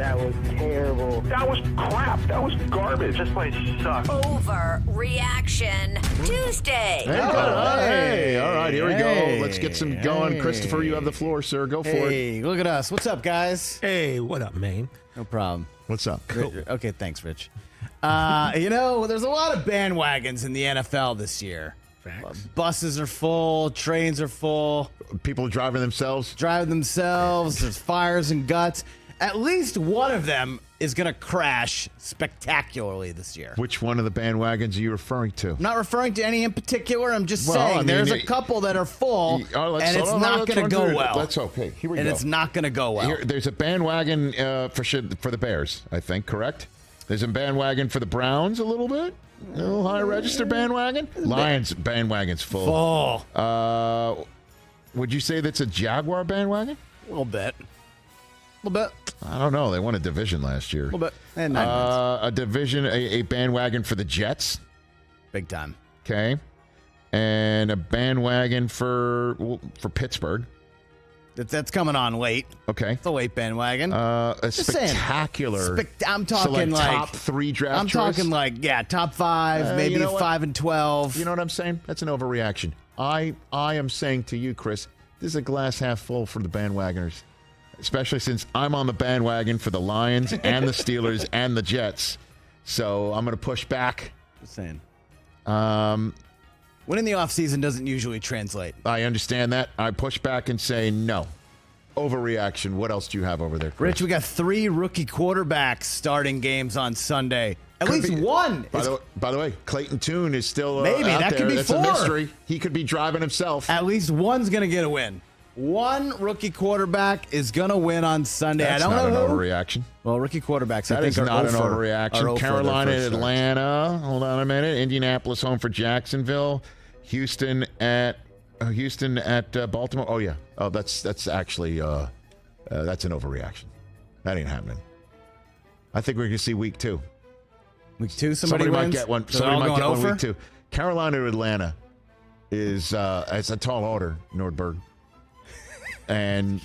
That was terrible. That was crap. That was garbage. This place sucks. Overreaction Tuesday. Hey, all right, here we go. Let's get some going. Christopher, you have the floor, sir. Go for it. Hey, look at us. What's up, guys? Hey, what up, man? No problem. What's up? Okay, thanks, Rich. There's a lot of bandwagons in the NFL this year. Facts. Buses are full, trains are full, People driving themselves. there's fires and guts. At least one of them is going to crash spectacularly this year. Which one of the bandwagons are you referring to? I'm not referring to any in particular. I'm just Well, saying I mean, there's a couple that are full, and it's not going to go well. That's okay. Here we go. And it's not going to go well. There's a bandwagon for the Bears, I think, correct? There's a bandwagon for the Browns a little bit. A little high register bandwagon. Lions bandwagon's full. Would you say that's a Jaguar bandwagon? A little bit. I don't know. They won a division last year. A little bit. And 9 wins. A division, a bandwagon for the Jets. Big time. Okay. And a bandwagon for Pittsburgh. That's coming on late. Okay. It's a late bandwagon. A Just saying. spectacular. I'm talking like top 3 draft I'm choice? talking like top 5, maybe you know what? 5 and 12. You know what I'm saying? That's an overreaction. I am saying to you, Chris, this is a glass half full for the bandwagoners, especially since I'm on the bandwagon for the Lions and the Steelers and the Jets. So I'm going to push back. Just saying. Winning the offseason doesn't usually translate. I understand that. I push back and say no. Overreaction. What else do you have over there, Chris? Rich, we got 3 rookie quarterbacks starting games on Sunday. At least one. By the way, Clayton Tune is still Maybe. out That there. could be That's 4. a mystery. He could be driving himself. At least one's going to get a win. One rookie quarterback is going to win on Sunday. That's I don't not know an who. overreaction. Well, rookie quarterbacks, That I think, is are not an 0 for- overreaction. are 0 for Carolina their at first Atlanta. Hold on a minute. Indianapolis home for Jacksonville. Houston at Baltimore. Oh yeah. Oh, that's actually that's an overreaction. That ain't happening. I think we're gonna see week 2. Week 2, somebody might wins? get one. So Somebody they're all might get going one 0 week 2. Carolina to Atlanta is it's a tall order, Nordberg. And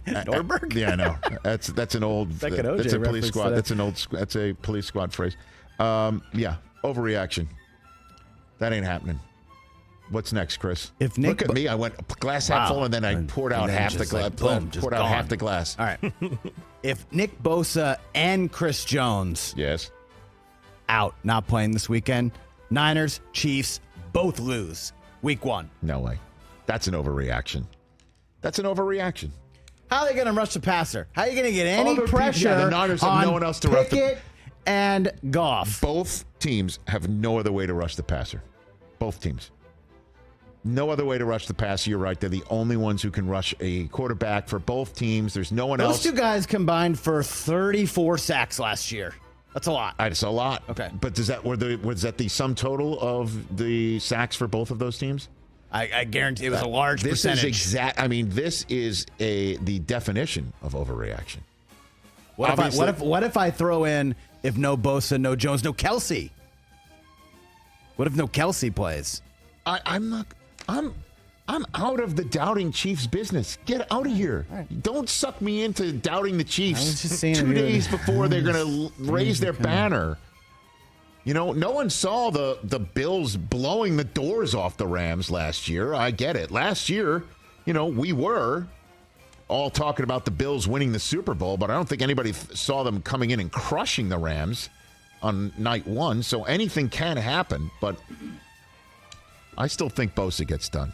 Nordberg? Yeah, I know. That's an old. Like an OJ that's a police reference squad. today. That's a police squad phrase. Yeah, overreaction. That ain't happening. What's next, Chris? If Nick Look at me. I went glass half full, and then I poured out half the glass. Poured out half the glass. All right. If Nick Bosa and Chris Jones Yes. out, not playing this weekend, Niners, Chiefs, both lose week 1. No way. That's an overreaction. That's an overreaction. How are they going to rush the passer? How are you going to get any Other people- pressure yeah, the Niners have on no one else to rush the- Pickett and Goff? Both teams have no other way to rush the passer. Both teams. No other way to rush the passer. You're right. They're the only ones who can rush a quarterback for both teams. There's no one else. Those 2 guys combined for 34 sacks last year. That's a lot. It's a lot. Okay. But was that the sum total of the sacks for both of those teams? I guarantee it was a large percentage. This is the definition of overreaction. What if I throw in if no Bosa, no Jones, no Kelsey? What if no Kelsey plays? I'm out of the doubting Chiefs business. Get out of here. Right. Don't suck me into doubting the Chiefs I was just saying 2 days before they're going to raise their banner. You know, no one saw the Bills blowing the doors off the Rams last year. I get it. Last year, we were all talking about the Bills winning the Super Bowl, but I don't think anybody saw them coming in and crushing the Rams on night 1. So anything can happen, but I still think Bosa gets done.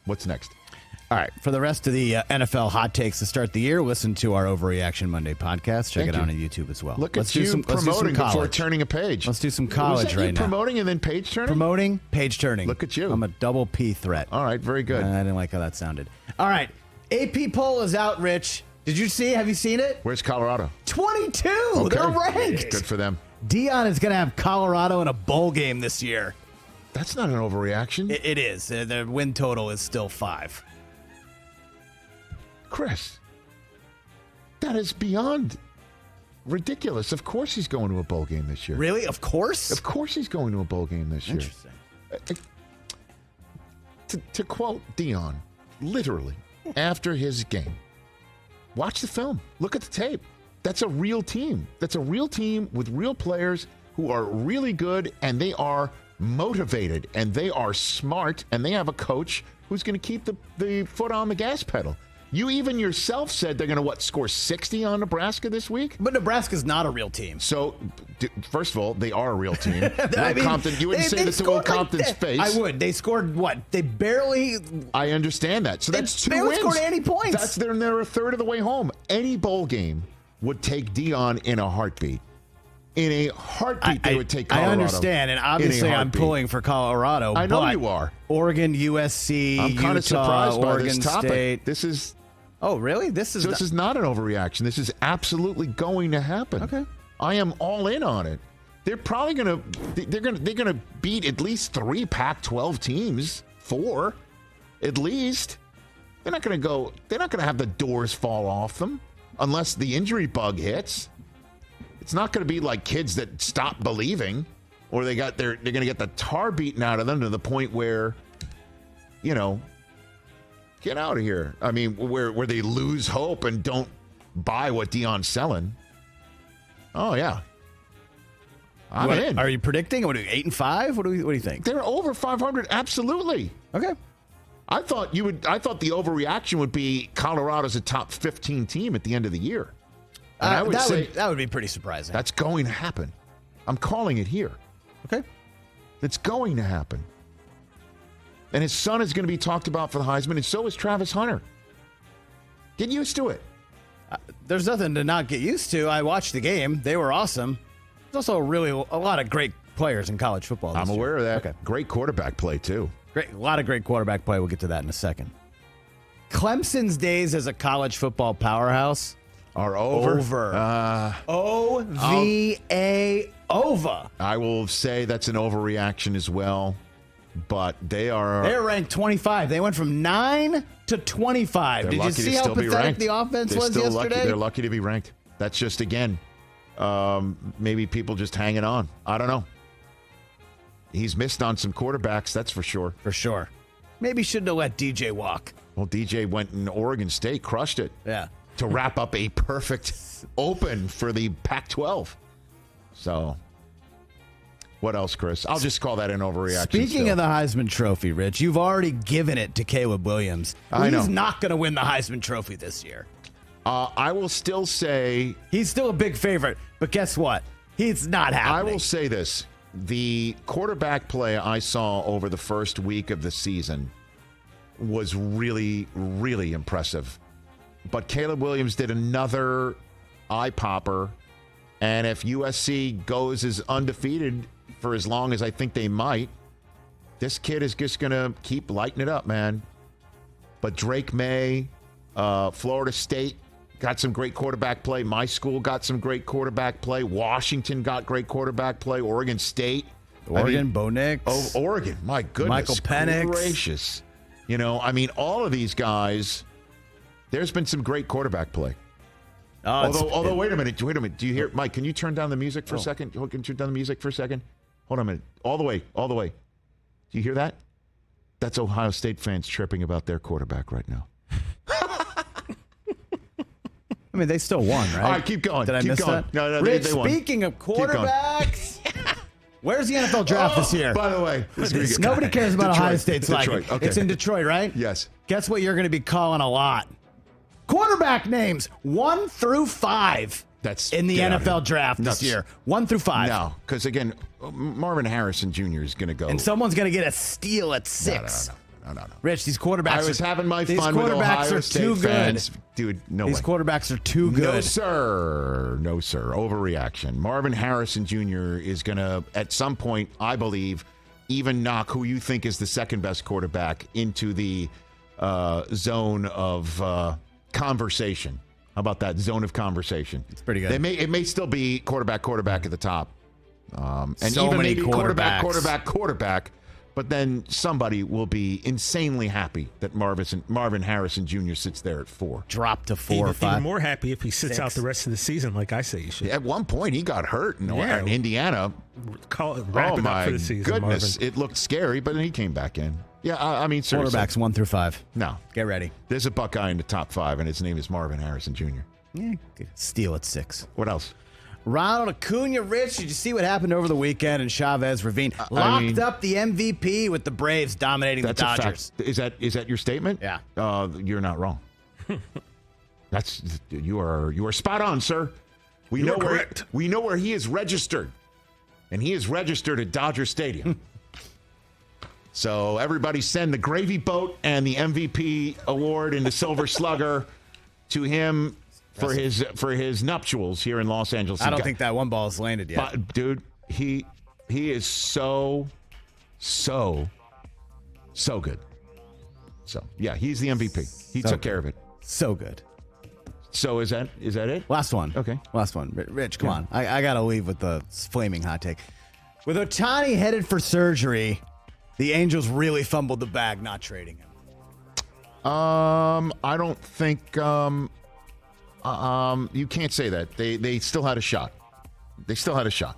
What's next? All right. For the rest of the NFL hot takes to start the year, listen to our Overreaction Monday podcast. Check it out on YouTube as well. Look at you promoting before turning a page. Let's do some college right now. Promoting and then page turning? Promoting, page turning. Look at you. I'm a double P threat. All right. Very good. I didn't like how that sounded. All right. AP poll is out, Rich. Did you see? Have you seen it? Where's Colorado? 22. Okay. They're ranked. Good for them. Deion is going to have Colorado in a bowl game this year. That's not an overreaction. It is. The win total is still 5. Chris, that is beyond ridiculous. Of course he's going to a bowl game this year. Really? Of course? Of course he's going to a bowl game this year. Interesting. To quote Deion, literally, after his game, watch the film. Look at the tape. That's a real team. That's a real team with real players who are really good, and they are motivated, and they are smart, and they have a coach who's going to keep the foot on the gas pedal. You even yourself said they're going to, score 60 on Nebraska this week? But Nebraska's not a real team. So, first of all, they are a real team. Compton, you wouldn't say that to Will Compton's face. I would. They scored what? They barely... I understand that. So that's 2 wins. They barely scored any points. They're a third of the way home. Any bowl game would take Deion in a heartbeat. In a heartbeat, they would take Colorado. I understand, and obviously I'm pulling for Colorado. I know you are. Oregon, USC, I'm kind of surprised by Oregon this topic. State. This is... Oh, really? This is not an overreaction. This is absolutely going to happen. Okay. I am all in on it. They're probably going to they're going to beat at least 3 Pac-12 teams, 4 at least. They're not going to have the doors fall off them unless the injury bug hits. It's not going to be like kids that stop believing, or they're going to get the tar beaten out of them to the point where, get out of here. I mean, where they lose hope and don't buy what Deion's selling. Oh yeah, I'm in. Are you predicting? What are you, 8-5? What do you think? They're over 500. Absolutely. Okay. I thought the overreaction would be Colorado's a top 15 team at the end of the year. And I would say that would be pretty surprising. That's going to happen. I'm calling it here. Okay. It's going to happen. And his son is going to be talked about for the Heisman, and so is Travis Hunter. Get used to it. There's nothing to not get used to. I watched the game. They were awesome. There's also a lot of great players in college football. I'm aware of that. Okay. Great quarterback play, too. A lot of great quarterback play. We'll get to that in a second. Clemson's days as a college football powerhouse are over. O-V-A, over. I will say that's an overreaction as well, but they're ranked 25. They went from 9 to 25. Did you see how pathetic the offense was yesterday? They're lucky to be ranked. That's just, again, maybe people just hanging on. I don't know. He's missed on some quarterbacks, that's for sure. For sure. Maybe shouldn't have let DJ walk. Well, DJ went in Oregon State, crushed it. Yeah. To wrap up a perfect open for the Pac-12. So, what else, Chris? I'll just call that an overreaction. Speaking of the Heisman Trophy, Rich, you've already given it to Caleb Williams. I know. He's not going to win the Heisman Trophy this year. I will still say... He's still a big favorite, but guess what? He's not happening. I will say this. The quarterback play I saw over the first week of the season was really, really impressive. But Caleb Williams did another eye-popper, and if USC goes as undefeated for as long as I think they might, this kid is just going to keep lighting it up, man. But Drake May, Florida State got some great quarterback play. My school got some great quarterback play. Washington got great quarterback play. Oregon State. Bo Nix. Oh, Oregon. My goodness. Michael Penix. Gracious. All of these guys... There's been some great quarterback play. Although, wait a minute. Do you hear, Mike? Can you turn down the music for a second? Can you turn down the music for a second? Hold on a minute. All the way. Do you hear that? That's Ohio State fans tripping about their quarterback right now. I mean, they still won, right? All right, keep going. Did I miss going. that? No, Rich, they won. Speaking of quarterbacks, where's the NFL draft this year? By the way, nobody cares about Ohio State's Detroit. flag. Okay. It's in Detroit, right? Yes. Guess what you're going to be calling a lot? Quarterback names 1 through 5. That's in the NFL draft this year. 1 through 5. No, because again, Marvin Harrison Jr. is going to go. And someone's going to get a steal at 6. No. Rich, these quarterbacks. I was having my fun with Ohio State fans. Dude, no way. These quarterbacks are too good. No, sir. Overreaction. Marvin Harrison Jr. is going to, at some point, I believe, even knock who you think is the second best quarterback into the zone of conversation. How about that? Zone of conversation. It's pretty good. It may still be quarterback at the top. And so even many maybe quarterback. But then somebody will be insanely happy that Marvin Harrison Jr. sits there at 4. Drop to 4 or 5. Even more happy if he sits out the rest of the season, like I say he should. At one point, he got hurt in Indiana. Wrap it up for the season, goodness. Marvin. It looked scary, but then he came back in. Yeah, I mean, seriously. Quarterbacks 1 through 5. No. Get ready. There's a Buckeye in the top 5, and his name is Marvin Harrison Jr. Steal at 6. What else? Ronald Acuña, Rich, did you see what happened over the weekend in Chavez Ravine? Locked up the MVP with the Braves dominating the Dodgers. Is that your statement? Yeah. You're not wrong. You are spot on, sir. We know where he is registered, and he is registered at Dodger Stadium. So everybody send the gravy boat and the MVP award and the Silver Slugger to him for his nuptials here in Los Angeles. I don't think that one ball has landed yet. But, dude, he is so good. So, yeah, he's the MVP. He took care of it. So good. So is that it? Last one. Okay. Last one. Rich, come on. I got to leave with the flaming hot take. With Ohtani headed for surgery, the Angels really fumbled the bag not trading him. I don't think you can't say that. They still had a shot. They still had a shot.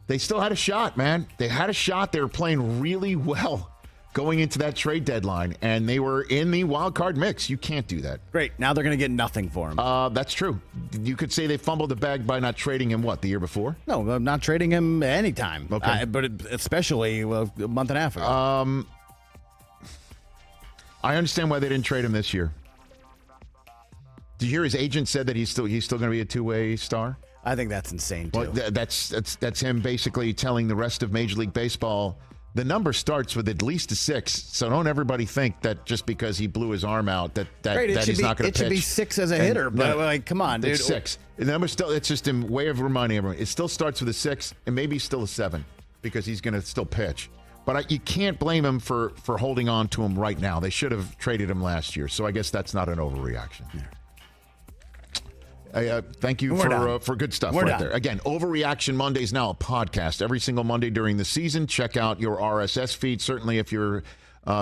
They still had a shot, man. They had a shot. They were playing really well going into that trade deadline, and they were in the wild card mix. You can't do that. Great. Now they're going to get nothing for him. That's true. You could say they fumbled the bag by not trading him, the year before? No, not trading him anytime. Okay. But especially a month and a half ago. I understand why they didn't trade him this year. Did you hear his agent said that he's still going to be a two-way star? I think that's insane, too. Well, that's him basically telling the rest of Major League Baseball, the number starts with at least a 6, so don't everybody think that just because he blew his arm out that he's not going to pitch. It should be 6 as a hitter, but come on, dude. It's 6. The number still, it's just a way of reminding everyone. It still starts with a 6 and maybe still a 7 because he's going to still pitch. But you can't blame him for holding on to him right now. They should have traded him last year, so I guess that's not an overreaction. Yeah. Thank you for good stuff there. Again, Overreaction Mondays now a podcast every single Monday during the season. Check out your RSS feed. Certainly, if you're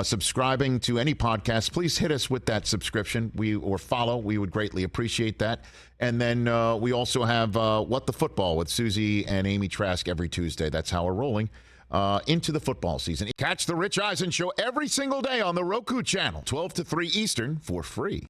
subscribing to any podcast, please hit us with that subscription or follow. We would greatly appreciate that. And then we also have What the Football with Susie and Amy Trask every Tuesday. That's how we're rolling into the football season. Catch the Rich Eisen Show every single day on the Roku channel, 12 to 3 Eastern for free.